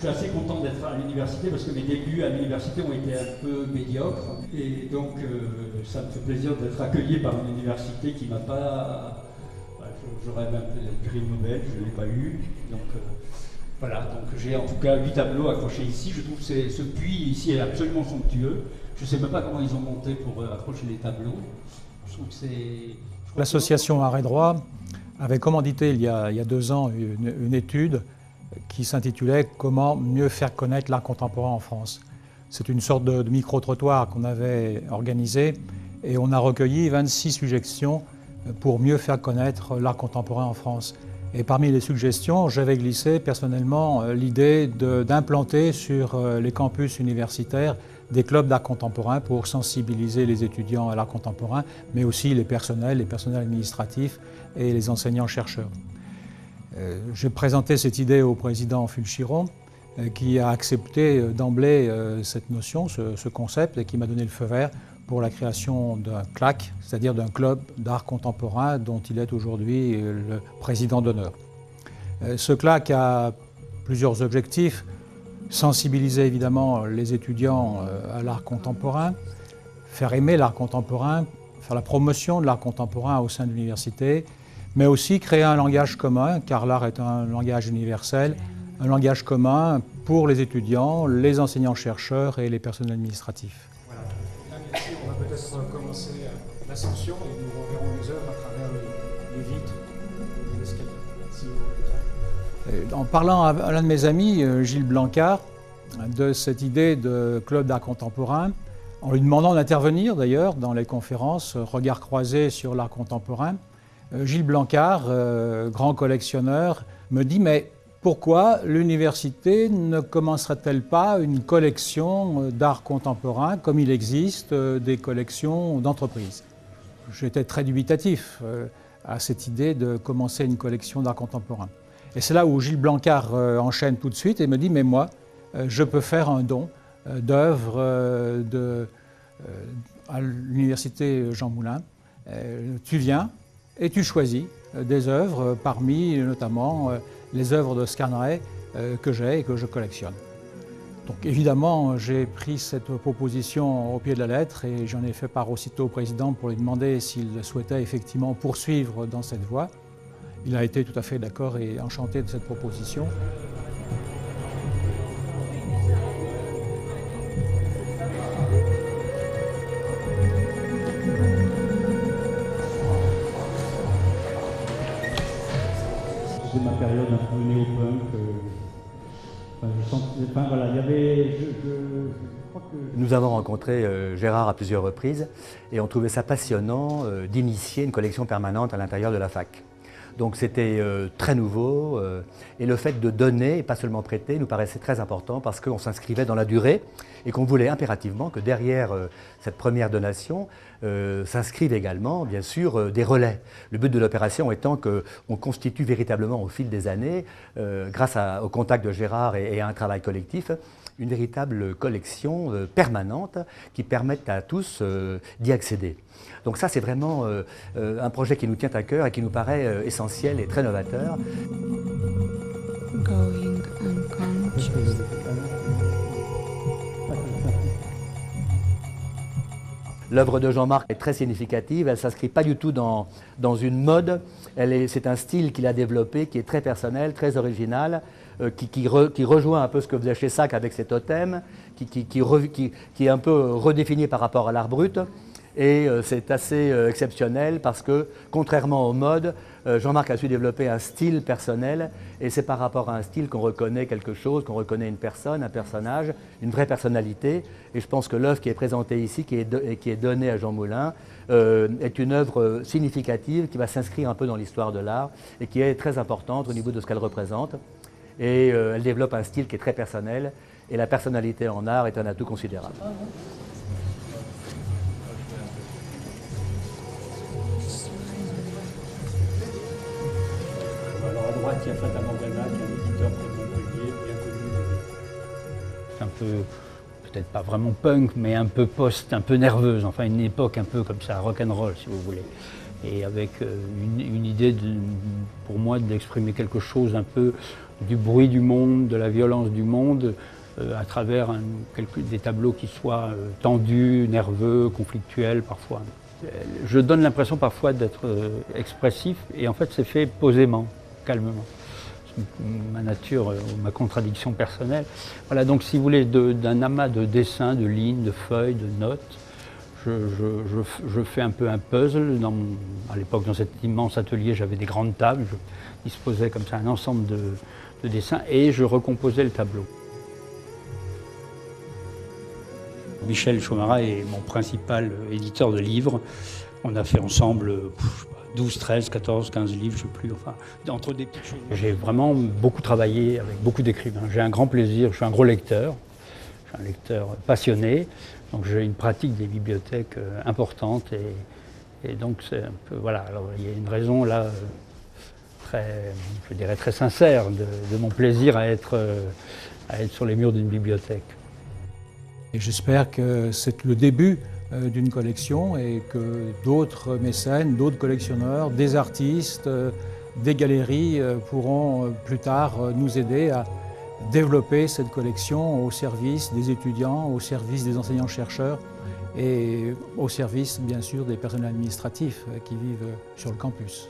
suis assez content d'être à l'université parce que mes débuts à l'université ont été un peu médiocres. Et donc, ça me fait plaisir d'être accueilli par une université qui m'a pas... Je rêve un peu d'être prix Nobel, je ne l'ai pas eu. Donc, voilà, donc j'ai en tout cas 8 tableaux accrochés ici. Je trouve que ce puits ici est absolument somptueux. Je ne sais même pas comment ils ont monté pour accrocher les tableaux. Je trouve que c'est... L'association Art et Droit avait commandité il y a 2 ans une étude qui s'intitulait « Comment mieux faire connaître l'art contemporain en France ». C'est une sorte de micro-trottoir qu'on avait organisé et on a recueilli 26 suggestions pour mieux faire connaître l'art contemporain en France. Et parmi les suggestions, j'avais glissé personnellement l'idée d'implanter sur les campus universitaires des clubs d'art contemporain pour sensibiliser les étudiants à l'art contemporain, mais aussi les personnels administratifs et les enseignants-chercheurs. J'ai présenté cette idée au président Fulchiron, qui a accepté d'emblée cette notion, ce concept, et qui m'a donné le feu vert pour la création d'un CLAC, c'est-à-dire d'un club d'art contemporain dont il est aujourd'hui le président d'honneur. Ce CLAC a plusieurs objectifs. Sensibiliser évidemment les étudiants à l'art contemporain, faire aimer l'art contemporain, faire la promotion de l'art contemporain au sein de l'université, mais aussi créer un langage commun, car l'art est un langage universel, un langage commun pour les étudiants, les enseignants-chercheurs et les personnels administratifs. Voilà. Là, bien sûr, on va peut-être commencer l'ascension et nous reverrons les œuvres à travers les vitres de l'escalier. Si vous voulez bien. En parlant à l'un de mes amis, Gilles Blancard, de cette idée de club d'art contemporain, en lui demandant d'intervenir d'ailleurs dans les conférences Regards croisés sur l'art contemporain, Gilles Blancard, grand collectionneur, me dit « Mais pourquoi l'université ne commencerait-elle pas une collection d'art contemporain comme il existe des collections d'entreprises ?» J'étais très dubitatif à cette idée de commencer une collection d'art contemporain. Et c'est là où Gilles Blancard enchaîne tout de suite et me dit « Mais moi, je peux faire un don d'œuvres à l'université Jean Moulin. Tu viens et tu choisis des œuvres parmi notamment les œuvres de Scarneret que j'ai et que je collectionne. » Donc évidemment, j'ai pris cette proposition au pied de la lettre et j'en ai fait part aussitôt au président pour lui demander s'il souhaitait effectivement poursuivre dans cette voie. Il a été tout à fait d'accord et enchanté de cette proposition. C'est ma période un peu néo-punk. Voilà, il y avait... je crois que... Nous avons rencontré Gérard à plusieurs reprises et on trouvait ça passionnant d'initier une collection permanente à l'intérieur de la fac. Donc c'était très nouveau et le fait de donner et pas seulement prêter nous paraissait très important parce qu'on s'inscrivait dans la durée et qu'on voulait impérativement que derrière cette première donation s'inscrivent également bien sûr des relais. Le but de l'opération étant qu'on constitue véritablement au fil des années, grâce au contact de Gérard et à un travail collectif, une véritable collection permanente qui permette à tous d'y accéder. Donc ça, c'est vraiment un projet qui nous tient à cœur et qui nous paraît essentiel et très novateur. L'œuvre de Jean-Marc est très significative, elle ne s'inscrit pas du tout dans une mode, c'est un style qu'il a développé qui est très personnel, très original, qui rejoint un peu ce que faisait Chessac avec ses totems, qui est un peu redéfini par rapport à l'art brut. Et c'est assez exceptionnel parce que, contrairement aux modes, Jean-Marc a su développer un style personnel et c'est par rapport à un style qu'on reconnaît quelque chose, qu'on reconnaît une personne, un personnage, une vraie personnalité. Et je pense que l'œuvre qui est présentée ici, qui est donnée à Jean Moulin, est une œuvre significative qui va s'inscrire un peu dans l'histoire de l'art et qui est très importante au niveau de ce qu'elle représente. Et elle développe un style qui est très personnel et la personnalité en art est un atout considérable. Alors à droite, il y a Fata Morgana, qui est un éditeur près de Montpellier, bien connu. C'est un peu, peut-être pas vraiment punk, mais un peu post, un peu nerveuse, enfin une époque un peu comme ça, rock'n'roll si vous voulez. Et avec une idée, pour moi, d'exprimer quelque chose un peu du bruit du monde, de la violence du monde, à travers des tableaux qui soient tendus, nerveux, conflictuels parfois. Je donne l'impression parfois d'être expressif et en fait c'est fait posément, calmement. Ma nature, ma contradiction personnelle. Voilà, donc si vous voulez, d'un amas de dessins, de lignes, de feuilles, de notes, je fais un peu un puzzle. À l'époque, dans cet immense atelier, j'avais des grandes tables, je disposais comme ça un ensemble de dessins et je recomposais le tableau. Michel Chaumarat est mon principal éditeur de livres. On a fait ensemble 12, 13, 14, 15 livres, je ne sais plus, enfin, entre des petites choses. J'ai vraiment beaucoup travaillé avec beaucoup d'écrivains. J'ai un grand plaisir, je suis un gros lecteur, je suis un lecteur passionné, donc j'ai une pratique des bibliothèques importante et donc c'est un peu, voilà, alors il y a une raison là, je dirais très sincère de mon plaisir à être sur les murs d'une bibliothèque. Et j'espère que c'est le début d'une collection et que d'autres mécènes, d'autres collectionneurs, des artistes, des galeries pourront plus tard nous aider à développer cette collection au service des étudiants, au service des enseignants-chercheurs et au service bien sûr des personnels administratifs qui vivent sur le campus.